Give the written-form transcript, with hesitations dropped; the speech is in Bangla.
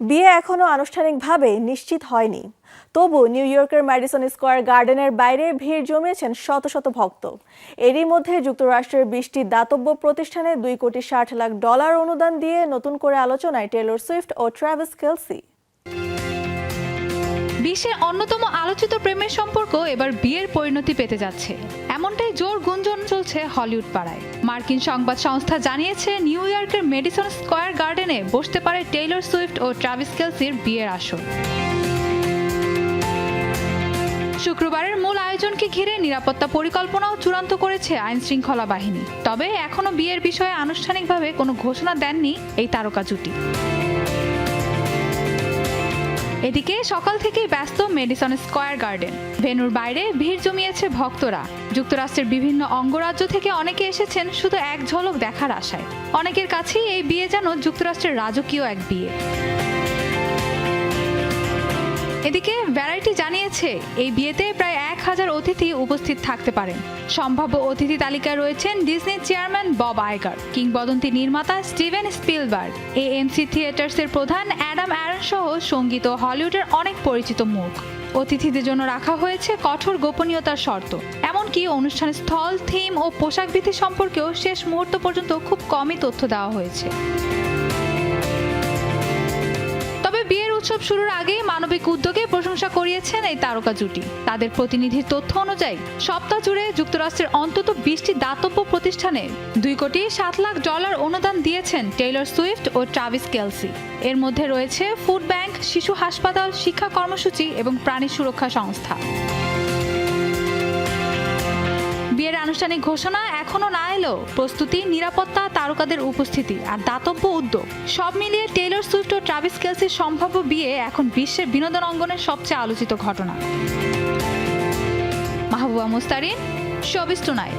বিয়ে এখনো আনুষ্ঠানিকভাবে নিশ্চিত হয়নি, তবু নিউ ইয়র্কের ম্যাডিসন স্কয়ার গার্ডেনের বাইরে ভিড় জমিয়েছেন শত শত ভক্ত। এরই মধ্যে যুক্তরাষ্ট্রের 20টি দাতব্য প্রতিষ্ঠানে $2.60 কোটি অনুদান দিয়ে নতুন করে আলোচনায় টেলর সুইফট ও ট্র্যাভিস কেলসি। বিশ্বের অন্যতম আলোচিত প্রেমের সম্পর্ক এবার বিয়ের পরিণতি পেতে যাচ্ছে, এমনটাই জোর গুঞ্জন চলছে হলিউড পাড়ায়। মার্কিন সংবাদ সংস্থা জানিয়েছে নিউ ইয়র্কের ম্যাডিসন স্কয়ার গার্ডেনে বসতে পারে টেইলর সুইফট ও ট্র্যাভিস কেলসির বিয়ের আসর। শুক্রবারের মূল আয়োজনকে ঘিরে নিরাপত্তা পরিকল্পনাও চূড়ান্ত করেছে আইন শৃঙ্খলা বাহিনী। তবে এখনো বিয়ের বিষয়ে আনুষ্ঠানিকভাবে কোনো ঘোষণা দেননি এই তারকা জুটি। এদিকে সকাল থেকেই ব্যস্ত ম্যাডিসন স্কয়ার গার্ডেন। ভেন্যুর বাইরে ভিড় জমিয়েছে ভক্তরা। যুক্তরাষ্ট্রের বিভিন্ন অঙ্গরাজ্য থেকে অনেকে এসেছেন শুধু এক ঝলক দেখার আশায়। অনেকের কাছেই এই বিয়ে যেন যুক্তরাষ্ট্রের রাজকীয় এক বিয়ে। এদিকে ভ্যারাইটি জানিয়েছে এই বিয়েতে প্রায় 1000 অতিথি উপস্থিত থাকতে পারেন। সম্ভাব্য অতিথি তালিকায় রয়েছেন ডিজনি চেয়ারম্যান বব আইগার, কিংবদন্তি নির্মাতা স্টিভেন স্পিলবার্গ, এএমসি থিয়েটার্সের প্রধান অ্যাডাম অ্যারন সহ সঙ্গীত ও হলিউডের অনেক পরিচিত মুখ। অতিথিদের জন্য রাখা হয়েছে কঠোর গোপনীয়তার শর্ত। এমনকি অনুষ্ঠানের স্থল, থিম ও পোশাক বিধি সম্পর্কেও শেষ মুহূর্ত পর্যন্ত খুব কমই তথ্য দেওয়া হয়েছে। বিয়ের উৎসব শুরুর আগেই মানবিক উদ্যোগে প্রশংসা করিয়েছেন এই তারকা জুটি। তাদের প্রতিনিধির তথ্য অনুযায়ী সপ্তাহ জুড়ে যুক্তরাষ্ট্রের অন্তত 20টি দাতব্য প্রতিষ্ঠানে $2.7 কোটি অনুদান দিয়েছেন টেইলর সুইফট ও ট্র্যাভিস কেলসি। এর মধ্যে রয়েছে ফুড ব্যাংক, শিশু হাসপাতাল, শিক্ষা কর্মসূচি এবং প্রাণী সুরক্ষা সংস্থা। বিয়ের আনুষ্ঠানিক ঘোষণা এখনো না এলেও প্রস্তুতি, নিরাপত্তা, তারকাদের উপস্থিতি আর দাতব্য উদ্যোগ সব মিলিয়ে টেইলর সুইফট ও ট্র্যাভিস কেলসির সম্ভাব্য বিয়ে এখন বিশ্বের বিনোদন অঙ্গনের সবচেয়ে আলোচিত ঘটনা। Mahbuba Mustarin, showbiz tonight.